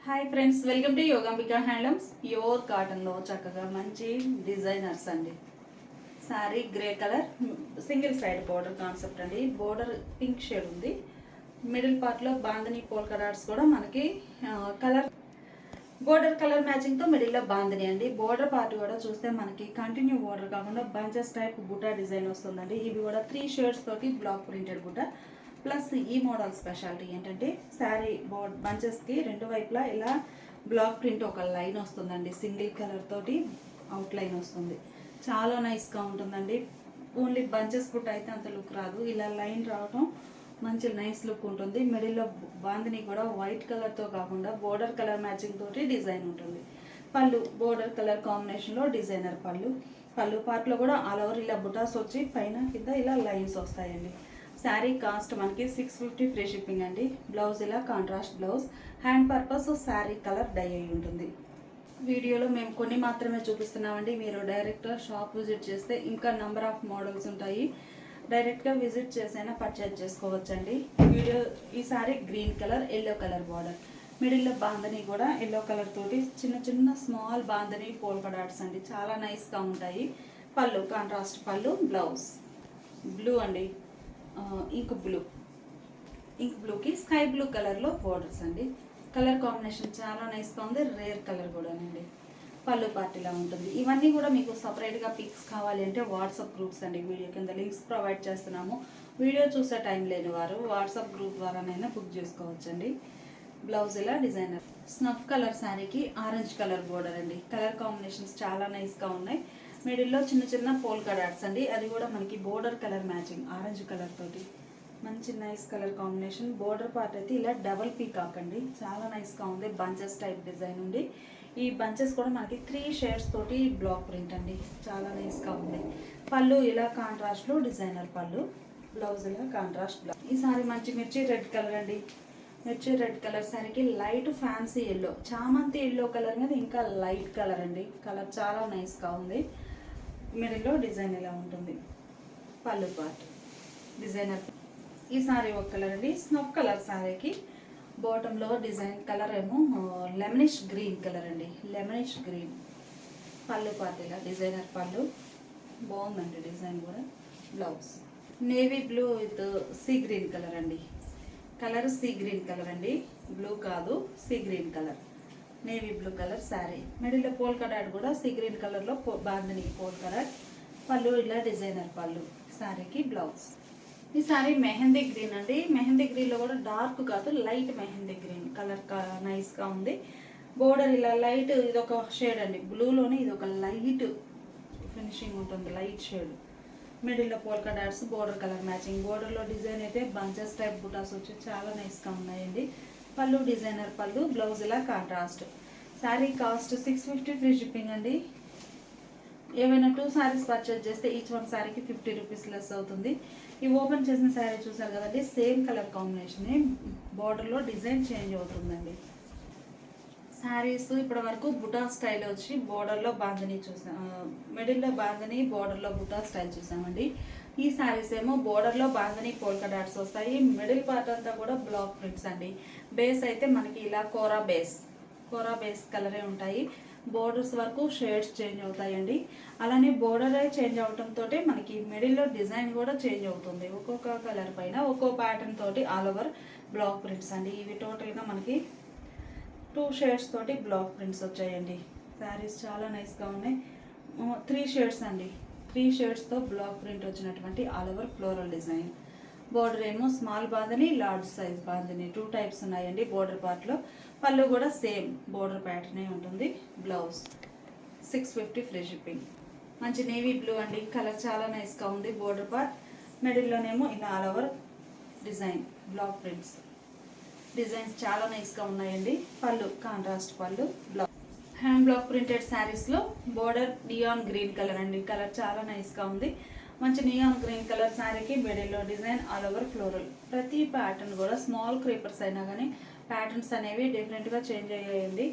Hi friends, welcome to Yogambika handlooms. Pure కాటన్లో చక్కగా మంచి డిజైనర్స్ అండి. Sari grey colour single side border concept అండి. బోర్డర్ పింక్ షేడ్ ఉంది. మిడిల్ పార్ట్లో బాందని పోల్కా డాట్స్ కూడా మనకి కలర్ బోర్డర్ కలర్ మ్యాచింగ్తో మిడిల్లో బాందని అండి. బోర్డర్ పార్ట్ కూడా చూస్తే మనకి కంటిన్యూ బోర్డర్ కాకుండా బంచెస్ టైప్ బుటా డిజైన్ వస్తుందండి. ఇవి కూడా 3 షేడ్స్ తోటి బ్లాక్ ప్రింటెడ్ బుటా. ప్లస్ ఈ మోడల్ స్పెషాలిటీ ఏంటంటే శారీ బంచెస్కి రెండు వైపులా ఇలా బ్లాక్ ప్రింట్ ఒక లైన్ వస్తుందండి. సింగిల్ కలర్ తోటి అవుట్ లైన్ వస్తుంది. చాలా నైస్గా ఉంటుందండి. ఓన్లీ బంచెస్ బుట్ట అయితే అంత లుక్ రాదు. ఇలా లైన్ రావటం మంచి నైస్ లుక్ ఉంటుంది. మిడిల్లో బాందిని కూడా వైట్ కలర్తో కాకుండా బోర్డర్ కలర్ మ్యాచింగ్ తోటి డిజైన్ ఉంటుంది. పళ్ళు బోర్డర్ కలర్ కాంబినేషన్లో డిజైనర్ పళ్ళు పార్ట్లో కూడా ఆల్ ఓవర్ ఇలా బుటాస్ వచ్చి పైన కింద ఇలా లైన్స్ వస్తాయండి. శారీ కాస్ట్ మనకి 650 ఫ్రీ షిప్పింగ్ అండి. బ్లౌజ్ ఇలా contrast blouse. Hand purpose sari colour die అయి ఉంటుంది. వీడియోలో మేము కొన్ని మాత్రమే చూపిస్తున్నామండి. మీరు డైరెక్ట్గా షాప్ విజిట్ చేస్తే ఇంకా నెంబర్ ఆఫ్ మోడల్స్ ఉంటాయి. డైరెక్ట్గా విజిట్ చేసైనా పర్చేజ్ చేసుకోవచ్చండి. ఈ sari green colour yellow colour border. మిడిల్లో బాందని కూడా ఎల్లో కలర్ తోటి చిన్న చిన్న స్మాల్ బాందని పోల్కా డాట్స్ అండి. చాలా నైస్గా ఉంటాయి. పళ్ళు కాంట్రాస్ట్ పళ్ళు. బ్లౌజ్ బ్లూ అండి. ఇంక్ బ్లూకి స్కై బ్లూ కలర్లో బోర్డర్స్ అండి. కలర్ కాంబినేషన్ చాలా నైస్గా ఉంది. రేర్ కలర్ కూడానండి. పళ్ళు పార్టీలా ఉంటుంది. ఇవన్నీ కూడా మీకు సపరేట్గా పిక్స్ కావాలి అంటే వాట్సాప్ గ్రూప్స్ అండి. వీడియో కింద లింక్స్ ప్రొవైడ్ చేస్తున్నాము. వీడియో చూసే టైం లేని వారు వాట్సాప్ గ్రూప్ ద్వారానైనా బుక్ చేసుకోవచ్చండి. బ్లౌజ్ ఇలా డిజైనర్ స్నఫ్ కలర్ శారీకి ఆరెంజ్ కలర్ బోర్డర్ అండి. కలర్ కాంబినేషన్స్ చాలా నైస్గా ఉన్నాయి. మిడిల్లో చిన్న చిన్న పోల్కా డాట్స్ అండి. అది కూడా మనకి border colour matching orange colour తోటి మంచి nice colour combination. Border part అయితే ఇలా డబల్ పీకాక్ అండి. చాలా నైస్గా ఉంది. బంచెస్ టైప్ డిజైన్ ఉంది. ఈ బంచెస్ కూడా మనకి 3 షేడ్స్ తోటి బ్లాక్ ప్రింట్ అండి. చాలా నైస్గా ఉంది. పళ్ళు ఇలా కాంట్రాస్ట్లో డిజైనర్ పళ్ళు. బ్లౌజ్ ఇలా కాంట్రాస్ట్ బ్లౌజ్. ఈ సారీ మంచి మిర్చి రెడ్ కలర్ అండి. మిర్చి రెడ్ కలర్ శారీకి లైట్ ఫ్యాన్సీ ఎల్లో చామంతి ఎల్లో కలర్ మీద ఇంకా లైట్ కలర్ అండి. కలర్ చాలా నైస్గా ఉంది. మిడిల్లో డిజైన్ ఇలా ఉంటుంది. పళ్ళు పార్ట్ డిజైనర్. ఈ సారీ ఒక కలర్ అండి. స్నఫ్ కలర్ శారీకి బాటంలో డిజైన్ కలర్ ఏమో లెమనిష్ గ్రీన్ కలర్ అండి. Lemonish green. పళ్ళు పార్ట్ ఇలా డిజైనర్ పళ్ళు. బాగుందండి డిజైన్ కూడా. Blouse navy blue with sea green colour అండి. కలర్ సీ గ్రీన్ కలర్ అండి. బ్లూ కాదు, sea green colour. Navy blue colour sari. మిడిల్లో పోల్కా డాట్ కూడా సీ గ్రీన్ కలర్లో బాందని పోల్కా డాట్. పళ్ళు ఇలా డిజైనర్ పళ్ళు. శారీకి బ్లౌజ్. ఈ శారీ మెహందీ గ్రీన్ అండి. మెహందీ గ్రీన్లో కూడా డార్క్ కాదు, లైట్ మెహందీ గ్రీన్ కలర్ నైస్గా ఉంది. బోర్డర్ ఇలా లైట్ ఇదొక షేడ్ అండి. బ్లూలోనే ఇది ఒక లైట్ ఫినిషింగ్ ఉంటుంది. Light shade. మిడిల్లో polka dots border colour matching. బోర్డర్లో డిజైన్ అయితే బంచెస్ టైప్ బుటాస్ వచ్చి చాలా నైస్గా ఉన్నాయండి. పళ్ళు డిజైనర్ పళ్ళు. బ్లౌజ్ ఇలా contrast. Sari cost 650 free shipping అండి. ఏవైనా 2 శారీస్ పర్చేజ్ చేస్తే ఈచ్ వన్ శారీకి 50 రూపీస్ లెస్ అవుతుంది. ఈ ఓపెన్ చేసిన శారీ చూసారు కదండి, సేమ్ కలర్ కాంబినేషన్. బార్డర్లో డిజైన్ చేంజ్ అవుతుందండి. శారీస్ ఇప్పటి వరకు బుటా స్టైల్ వచ్చి బోర్డర్లో బాందని చూసాం. మిడిల్లో బాందని బోర్డర్లో బుటా స్టైల్ చూసామండి. ఈ శారీస్ ఏమో బోర్డర్లో బాందని పోల్కా డాట్స్ వస్తాయి. మిడిల్ పార్ట్ అంతా కూడా బ్లాక్ ప్రింట్స్ అండి. బేస్ అయితే మనకి ఇలా కోరా బేస్ కలరే ఉంటాయి. బోర్డర్స్ వరకు షేడ్స్ చేంజ్ అవుతాయండి. అలానే బోర్డర్ చేంజ్ అవడంతో మనకి మిడిల్లో డిజైన్ కూడా చేంజ్ అవుతుంది. ఒక్కొక్క కలర్ పైన ఒక్కో ప్యాటర్న్ తోటి ఆల్ ఓవర్ బ్లాక్ ప్రింట్స్ అండి. ఇవి టోటల్గా మనకి 2 షేడ్స్ తోటి బ్లాక్ ప్రింట్స్ వచ్చాయండి. శారీస్ చాలా నైస్గా ఉన్నాయి. 3 షేడ్స్ అండి. 3 షేడ్స్తో బ్లాక్ ప్రింట్ వచ్చినటువంటి all over floral design. Border ఏమో small bandhani, large size bandhani 2 types ఉన్నాయండి బోర్డర్ పార్ట్లో. పళ్ళు కూడా సేమ్ బోర్డర్ ప్యాటర్నే ఉంటుంది. Blouse 650 free shipping. మంచి నేవీ బ్లూ అండి. కలర్ చాలా నైస్గా ఉంది. బోర్డర్ పార్ట్ మిడిల్లోనేమో ఇలా all over design block prints. Designs చాలా నైస్గా ఉన్నాయండి. పళ్ళు కాంట్రాస్ట్ పళ్ళు. బ్లౌజ్ హ్యాండ్ బ్లాక్ ప్రింటెడ్ శారీస్లో బోర్డర్ నియాన్ గ్రీన్ కలర్ అండి. కలర్ చాలా నైస్గా ఉంది. మంచి నియాన్ గ్రీన్ కలర్ శారీకి మిడిల్లో డిజైన్ ఆల్ ఓవర్ ఫ్లోరల్. ప్రతి ప్యాటర్న్ కూడా స్మాల్ క్రీపర్స్ అయినా కానీ ప్యాటర్న్స్ అనేవి డిఫరెంట్గా చేంజ్ అయ్యాయండి.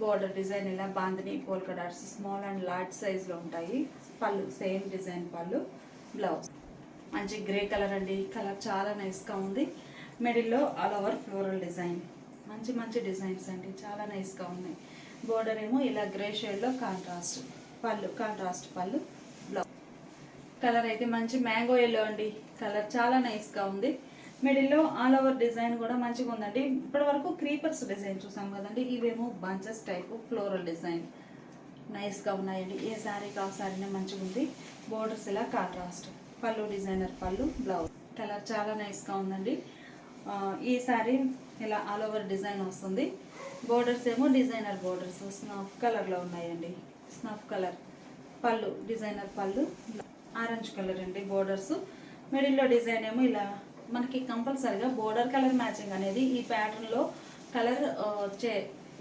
బోర్డర్ డిజైన్ ఇలా bandhani polka dots small and large సైజ్లో ఉంటాయి. పళ్ళు సేమ్ డిజైన్ పళ్ళు. బ్లౌజ్ మంచి గ్రే కలర్ అండి. కలర్ చాలా నైస్గా ఉంది. మిడిల్లో ఆల్ ఓవర్ ఫ్లోరల్ డిజైన్. మంచి మంచి డిజైన్స్ అండి, చాలా నైస్గా ఉన్నాయి. బోర్డర్ ఏమో ఇలా గ్రే షేడ్లో కాంట్రాస్ట్ పళ్ళు బ్లౌజ్. కలర్ అయితే మంచి మ్యాంగో ఎల్లో అండి, కలర్ చాలా నైస్గా ఉంది. మిడిల్లో ఆల్ ఓవర్ డిజైన్ కూడా మంచిగా ఉందండి. ఇప్పటి వరకు క్రీపర్స్ డిజైన్ చూసాం కదండి, ఇవేమో బంచెస్ టైపు ఫ్లోరల్ డిజైన్ నైస్గా ఉన్నాయండి. ఏ శారీకి ఆ శారీనే మంచిగా ఉంది. బోర్డర్స్ ఇలా కాంట్రాస్ట్ పళ్ళు, డిజైనర్ పళ్ళు బ్లౌజ్. కలర్ చాలా నైస్గా ఉందండి. ఈ శారీ ఇలా ఆల్ ఓవర్ డిజైన్ వస్తుంది. బోర్డర్స్ ఏమో డిజైనర్ బోర్డర్స్ స్నఫ్ కలర్లో ఉన్నాయండి. స్నఫ్ కలర్ పళ్ళు, డిజైనర్ పళ్ళు, ఆరెంజ్ కలర్ అండి బోర్డర్స్. మిడిల్లో డిజైన్ ఏమో ఇలా మనకి కంపల్సరీగా బోర్డర్ కలర్ మ్యాచింగ్ అనేది ఈ ప్యాటర్న్లో కలర్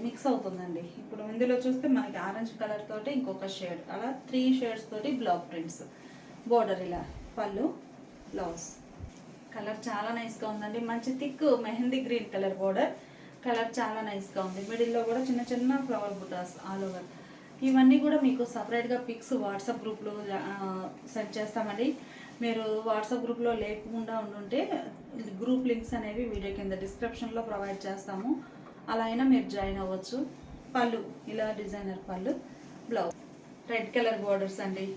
మిక్స్ అవుతుందండి. ఇప్పుడు ఇందులో చూస్తే మనకి ఆరెంజ్ కలర్ తోటి ఇంకొక షేడ్, అలా 3 షేడ్స్ తోటి బ్లాక్ ప్రింట్స్. బోర్డర్ ఇలా పళ్ళు బ్లౌజ్. కలర్ చాలా నైస్గా ఉందండి. మంచి thick mehndi green colour border. Colour చాలా నైస్గా ఉంది. మిడిల్లో కూడా చిన్న చిన్న ఫ్లవర్ బుటాస్ ఆల్ ఓవర్. ఇవన్నీ కూడా మీకు సపరేట్గా పిక్స్ వాట్సాప్ గ్రూప్లో సెండ్ చేస్తామండి. మీరు వాట్సాప్ గ్రూప్లో లేకుండా ఉండుంటే గ్రూప్ లింక్స్ అనేవి వీడియో కింద డిస్క్రిప్షన్లో ప్రొవైడ్ చేస్తాము, అలా అయినా మీరు జాయిన్ అవ్వచ్చు. పళ్ళు ఇలా డిజైనర్ పళ్ళు బ్లౌజ్. రెడ్ కలర్ బోర్డర్స్ అండి.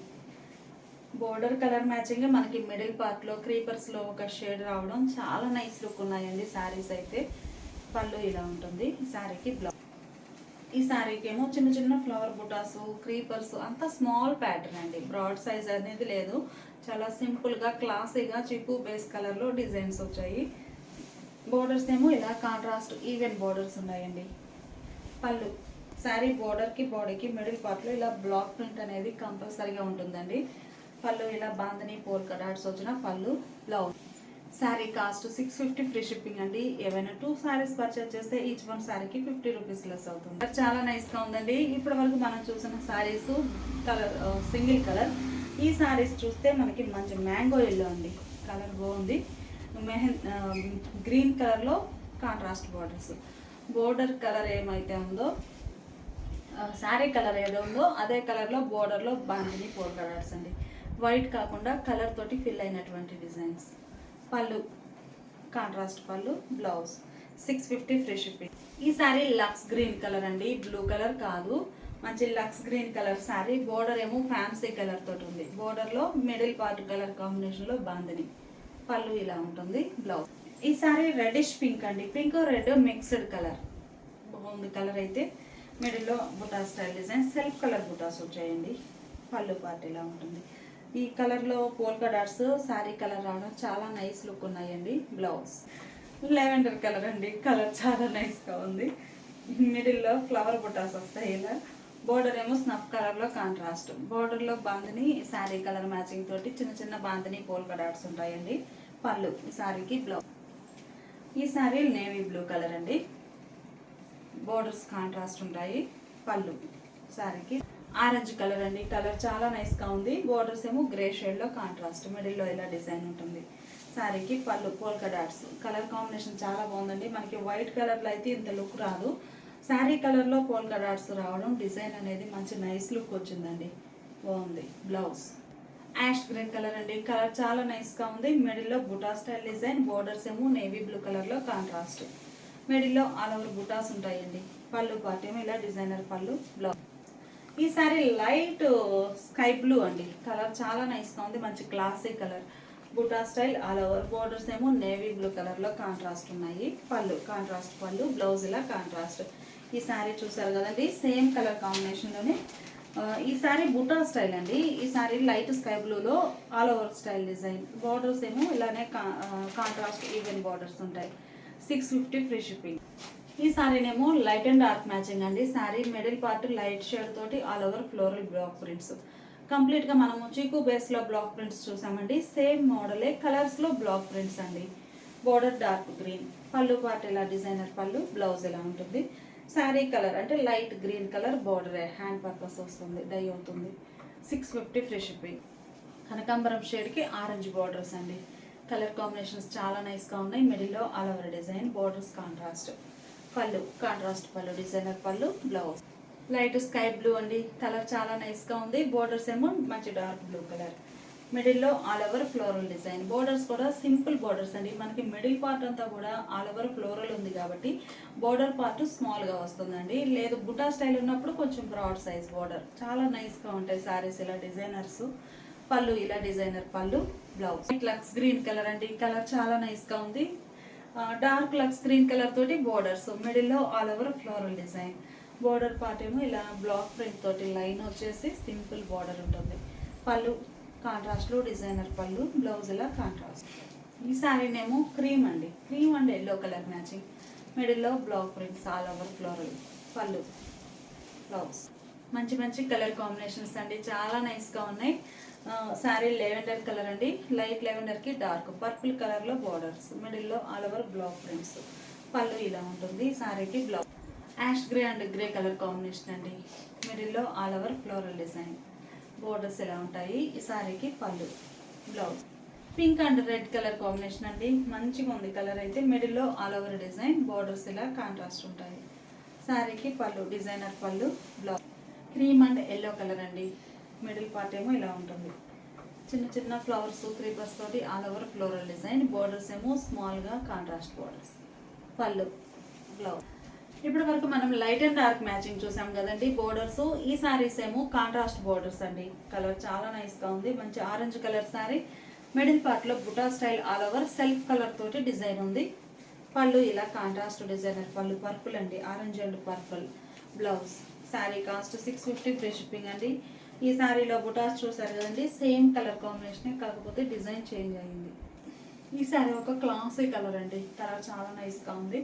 బోర్డర్ కలర్ మ్యాచింగ్ మనకి మిడిల్ పార్ట్లో క్రీపర్స్లో ఒక షేడ్ రావడం చాలా నైస్ లుక్ ఉన్నాయండి శారీస్ అయితే. పళ్ళు ఇలా ఉంటుంది శారీకి బ్లౌజ్. ఈ శారీకి ఏమో చిన్న చిన్న ఫ్లవర్ బుటాస్, క్రీపర్స్, అంతా స్మాల్ ప్యాటర్న్ అండి. బ్రాడ్ సైజ్ అనేది లేదు, చాలా సింపుల్గా క్లాసీగా చిప్పు బేస్ కలర్లో డిజైన్స్ వచ్చాయి. బోర్డర్స్ ఏమో ఇలా కాంట్రాస్ట్ ఈవెన్ బోర్డర్స్ ఉన్నాయండి. పళ్ళు శారీ బోర్డర్కి బాడీకి మిడిల్ పార్ట్లో ఇలా బ్లాక్ ప్రింట్ అనేది కంపల్సరీగా ఉంటుందండి. పళ్ళు ఇలా బాందని పోల్కా డాట్స్ వచ్చిన పళ్ళు blouse. Sari cost 650 free shipping అండి. ఏవైనా 2 శారీస్ పర్చేజ్ చేస్తే ఈచ్ వన్ శారీకి 50 రూపీస్ లెస్ అవుతుంది. చాలా నైస్గా ఉందండి. ఇప్పటి వరకు మనం చూసిన శారీస్ కలర్ సింగిల్ కలర్. ఈ శారీస్ చూస్తే మనకి మంచి మ్యాంగో ఎల్లో అండి, కలర్ బాగుంది. గ్రీన్ కలర్లో కాంట్రాస్ట్ బోర్డర్స్. బోర్డర్ కలర్ ఏమైతే ఉందో, శారీ కలర్ ఏదో ఉందో అదే కలర్లో బోర్డర్లో బాందిని పోల్కా డాట్స్ అండి. వైట్ కాకుండా కలర్ తోటి ఫిల్ అయినటువంటి డిజైన్స్. పళ్ళు కాంట్రాస్ట్ పళ్ళు బ్లౌజ్. 650 free shipping. ఈ శారీ లక్స్ గ్రీన్ కలర్ అండి, బ్లూ కలర్ కాదు, మంచి లక్స్ గ్రీన్ కలర్ శారీ. బోర్డర్ ఏమో ఫ్యాన్సీ కలర్ తోటి ఉంది. బోర్డర్లో మిడిల్ పార్ట్ కలర్ కాంబినేషన్లో బాందిని. పళ్ళు ఇలా ఉంటుంది బ్లౌజ్. ఈ శారీ రెడ్డిష్ పింక్ అండి, పింక్ రెడ్ మిక్స్డ్ కలర్ బాగుంది. కలర్ అయితే మిడిల్లో buta style design self colour butas వచ్చాయండి. పళ్ళు పార్ట్ ఇలా ఉంటుంది. ఈ కలర్లో పోల్కా డాట్స్ శారీ కలర్ రావడం చాలా నైస్ లుక్ ఉన్నాయండి. బ్లౌజ్ లెవెండర్ కలర్ అండి, కలర్ చాలా నైస్గా ఉంది. మిడిల్లో ఫ్లవర్ బుటాస్ వస్తాయి ఇలా. బోర్డర్ ఏమో స్నఫ్ కలర్లో కాంట్రాస్ట్. బోర్డర్లో బాందిని శారీ కలర్ మ్యాచింగ్ తోటి చిన్న చిన్న బాందిని పోల్కా డాట్స్ ఉంటాయండి. పళ్ళు ఈ శారీకి బ్లౌజ్. ఈ శారీ నేవీ బ్లూ కలర్ అండి, బోర్డర్స్ కాంట్రాస్ట్ ఉంటాయి. పళ్ళు శారీకి ఆరెంజ్ కలర్ అండి, కలర్ చాలా నైస్గా ఉంది. బోర్డర్స్ ఏమో గ్రే షేడ్లో కాంట్రాస్ట్. మిడిల్లో ఇలా డిజైన్ ఉంటుంది. శారీకి పళ్ళు పోల్కా డాట్స్. కలర్ కాంబినేషన్ చాలా బాగుందండి. మనకి వైట్ కలర్లో అయితే ఇంత లుక్ రాదు, శారీ కలర్లో పోల్కా డాట్స్ రావడం డిజైన్ అనేది మంచి నైస్ లుక్ వచ్చిందండి, బాగుంది. బ్లౌజ్ యాష్ గ్రీన్ కలర్ అండి, కలర్ చాలా నైస్గా ఉంది. మిడిల్లో బుటా స్టైల్ డిజైన్. బోర్డర్స్ ఏమో నేవీ బ్లూ కలర్లో కాంట్రాస్ట్. మిడిల్లో ఆల్ ఓవర్ బుటాస్ ఉంటాయండి. పళ్ళు పార్ట్ ఏమో ఇలా డిజైనర్ పళ్ళు బ్లౌజ్. ఈ సారీ లైట్ స్కై బ్లూ అండి, కలర్ చాలా నైస్గా ఉంది. మంచి classy colour. Buta style all over. Borders ఏమో నేవీ బ్లూ కలర్లో కాంట్రాస్ట్ ఉన్నాయి. పళ్ళు కాంట్రాస్ట్ పళ్ళు, బ్లౌజ్ ఇలా కాంట్రాస్ట్. ఈ శారీ చూసారు కదండి, సేమ్ కలర్ కాంబినేషన్లోనే. ఈ శారీ బుటా స్టైల్ అండి. ఈ శారీ లైట్ స్కై బ్లూలో all over style design. Borders ఏమో ఇలానే కాంట్రాస్ట్ ఈవెన్ బార్డర్స్ ఉంటాయి. 650 ఫ్రీ షిప్పింగ్. ఈ శారీనేమో లైట్ అండ్ డార్క్ మ్యాచింగ్ అండి. Sari middle part light shade తోటి all over floral block prints. కంప్లీట్గా మనము చీకు బేస్లో బ్లాక్ ప్రింట్స్ చూసామండి. సేమ్ మోడలే కలర్స్లో బ్లాక్ ప్రింట్స్ అండి. Border dark green. పళ్ళు పార్ట్ ఇలా డిజైనర్ పళ్ళు, బ్లౌజ్ ఇలా ఉంటుంది. శారీ కలర్ అంటే light green colour. Border hand purpose వస్తుంది, డై అవుతుంది. 650 ఫ్రీ షిప్పింగ్. కనకాంబరం షేడ్కి ఆరెంజ్ బార్డర్స్ అండి. కలర్ కాంబినేషన్స్ చాలా నైస్గా ఉన్నాయి. మిడిల్లో all over design. Borders contrast. పళ్ళు కాంట్రాస్ట్ పళ్ళు, డిజైనర్ పళ్ళు, బ్లౌజ్. లైట్ స్కై బ్లూ అండి, కలర్ చాలా నైస్గా ఉంది. బోర్డర్స్ ఏమో మంచి డార్క్ బ్లూ కలర్. మిడిల్లో all over floral design. Borders కూడా సింపుల్ బోర్డర్స్ అండి. మనకి మిడిల్ పార్ట్ అంతా కూడా ఆల్ ఓవర్ ఫ్లోరల్ ఉంది కాబట్టి బోర్డర్ పార్ట్ స్మాల్గా వస్తుందండి. లేదు బుటా స్టైల్ ఉన్నప్పుడు కొంచెం బ్రాడ్ సైజ్ బోర్డర్. చాలా నైస్గా ఉంటాయి సారీస్ ఇలా డిజైనర్స్. పళ్ళు ఇలా డిజైనర్ పళ్ళు, బ్లౌజ్. లక్స్ గ్రీన్ కలర్ అండి. కలర్ చాలా నైస్గా ఉంది. డార్క్ లక్స్ గ్రీన్ కలర్ తోటి బోర్డర్స్. మిడిల్లో all over floral design. Border part ఏమో ఇలా బ్లాక్ ప్రింట్ తోటి లైన్ వచ్చేసి సింపుల్ బోర్డర్ ఉంటుంది. పళ్ళు కాంట్రాస్ట్లో డిజైనర్ పళ్ళు, బ్లౌజ్ ఇలా కాంట్రాస్ట్. ఈ శారీనేమో క్రీమ్ అండి. Cream and yellow colour matching. మిడిల్లో block prints all over floral. పళ్ళు, బ్లౌజ్. మంచి మంచి కలర్ కాంబినేషన్స్ అండి. చాలా నైస్గా ఉన్నాయి. శారీ లెవెండర్ కలర్ అండి. లైట్ లెవెండర్కి డార్క్ పర్పుల్ కలర్లో బోర్డర్స్. మిడిల్లో all over black prints. Pallu ఇలా ఉంటుంది. శారీకి blouse. Ash grey and grey colour combination అండి. మిడిల్లో all over floral design. Borders ఎలా ఉంటాయి. ఈ శారీకి pallu, blouse. Pink and red colour combination అండి. మంచిగా ఉంది కలర్ అయితే. మిడిల్లో ఆల్ ఓవర్ డిజైన్. బోర్డర్స్ ఇలా కాంట్రాస్ట్ ఉంటాయి. శారీకి పళ్ళు డిజైనర్ పళ్ళు, blouse. Cream and yellow colour అండి. మిడిల్ పార్ట్ ఏమో ఇలా ఉంటుంది. చిన్న చిన్న ఫ్లవర్స్ క్రీపర్స్ తోటి all over floral design. Borders ఏమో స్మాల్గా కాంట్రాస్ట్ బోర్డర్స్. పళ్ళు, బ్లౌజ్. ఇప్పటి వరకు మనం లైట్ అండ్ డార్క్ మ్యాచింగ్ చూసాం కదండి బోర్డర్స్. ఈ శారీస్ ఏమో కాంట్రాస్ట్ బోర్డర్స్ అండి. కలర్ చాలా నైస్గా ఉంది. మంచి ఆరెంజ్ కలర్ శారీ. మిడిల్ పార్ట్లో buta style all over self colour తోటి డిజైన్ ఉంది. పళ్ళు ఇలా కాంట్రాస్ట్ డిజైనర్ పళ్ళు, పర్పుల్ అండి. Orange and purple, blouse. Sari cost 650 free shipping అండి. ఈ శారీలో బుటాస్ చూసారు కదండి. సేమ్ కలర్ కాంబినేషన్ కాకపోతే డిజైన్ చేంజ్ అయ్యింది. ఈ శారీ ఒక క్లాసీ కలర్ అండి. కలర్ చాలా నైస్గా ఉంది.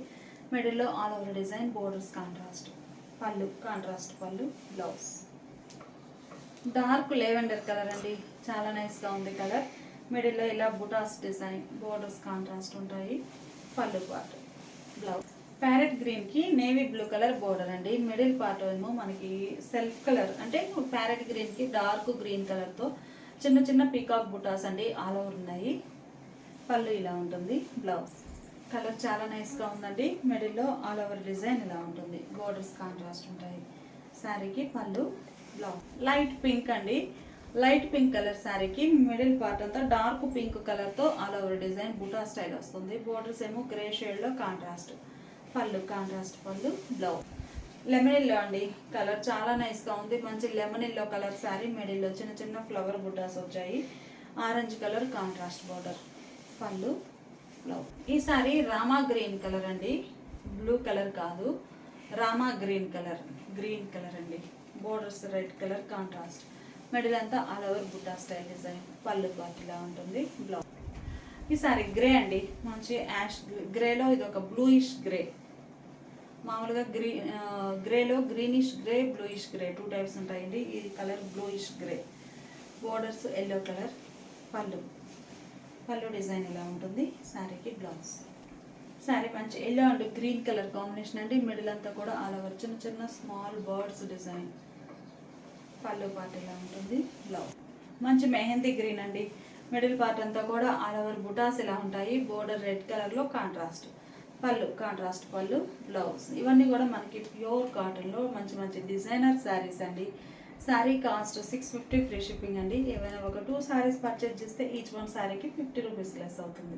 మిడిల్లో all over design. Borders contrast. పళ్ళు కాంట్రాస్ట్ పళ్ళు, బ్లౌజ్. డార్క్ లెవెండర్ కలర్ అండి. చాలా నైస్గా ఉంది కలర్. మిడిల్లో ఇలా బుటాస్ డిజైన్. బోర్డర్స్ కాంట్రాస్ట్ ఉంటాయి. పళ్ళు పార్ట్, బ్లౌజ్. ప్యారెట్ గ్రీన్కి నేవీ బ్లూ కలర్ బోర్డర్ అండి. మిడిల్ పార్ట్ ఏమో మనకి సెల్ఫ్ కలర్ అంటే ప్యారెట్ గ్రీన్కి డార్క్ గ్రీన్ కలర్తో చిన్న చిన్న పీకాక్ బుటాస్ అండి ఆల్ ఓవర్ ఉన్నాయి. పళ్ళు ఇలా ఉంటుంది, బ్లౌజ్. కలర్ చాలా నైస్గా ఉందండి. మిడిల్లో ఆల్ ఓవర్ డిజైన్ ఇలా ఉంటుంది. బోర్డర్స్ కాంట్రాస్ట్ ఉంటాయి. శారీకి పళ్ళు, బ్లౌజ్. లైట్ పింక్ అండి. లైట్ పింక్ కలర్ శారీకి మిడిల్ పార్ట్ అంతా డార్క్ పింక్ కలర్తో all over design buta style వస్తుంది. బోర్డర్స్ ఏమో గ్రే షేడ్లో కాంట్రాస్ట్. పళ్ళు కాంట్రాస్ట్ పళ్ళు, బ్లౌజ్. లెమన్ ఎల్లో అండి. కలర్ చాలా నైస్గా ఉంది. మంచి లెమన్ ఎల్లో కలర్ శారీ. మిడిల్లో చిన్న చిన్న ఫ్లవర్ బుటాస్ వచ్చాయి. Orange colour contrast border. పళ్ళు, బ్లౌజ్. ఈ సారీ రామా గ్రీన్ కలర్ అండి. బ్లూ కలర్ కాదు, Rama green colour. Green colour అండి. Borders red colour contrast. Middle అంతా all over butta style design. పళ్ళు పార్ట్ ఇలా ఉంటుంది, బ్లౌజ్. ఈ సారీ గ్రే అండి. మంచి యాష్ గ్రేలో ఇది ఒక బ్లూయిష్ గ్రే. మామూలుగా గ్రేలో greenish grey, bluish grey 2 types ఉంటాయండి. ఈ colour bluish grey. Borders yellow colour. పళ్ళు డిజైన్ ఇలా ఉంటుంది. శారీకి బ్లౌజ్. శారీ మంచి yellow and green colour combination అండి. మిడిల్ అంతా కూడా ఆల్ ఓవర్ చిన్న చిన్న స్మాల్ బర్డ్స్ డిజైన్. పళ్ళు పార్ట్ ఇలా ఉంటుంది, బ్లౌజ్. మంచి మెహందీ గ్రీన్ అండి. మిడిల్ పార్ట్ అంతా కూడా ఆల్ ఓవర్ బుటాస్ ఇలా ఉంటాయి. బోర్డర్ రెడ్ కలర్లో కాంట్రాస్ట్. పళ్ళు కాంట్రాస్ట్ పళ్ళు, బ్లౌజ్. ఇవన్నీ కూడా మనకి ప్యూర్ కాటన్లో మంచి మంచి డిజైనర్ శారీస్ అండి. శారీ కాస్ట్ 650 ఫ్రీ షిప్పింగ్ అండి. ఏమైనా ఒక 2 శారీస్ పర్చేజ్ చేస్తే ఈచ్ 1 శారీకి 50 రూపీస్ లెస్ అవుతుంది.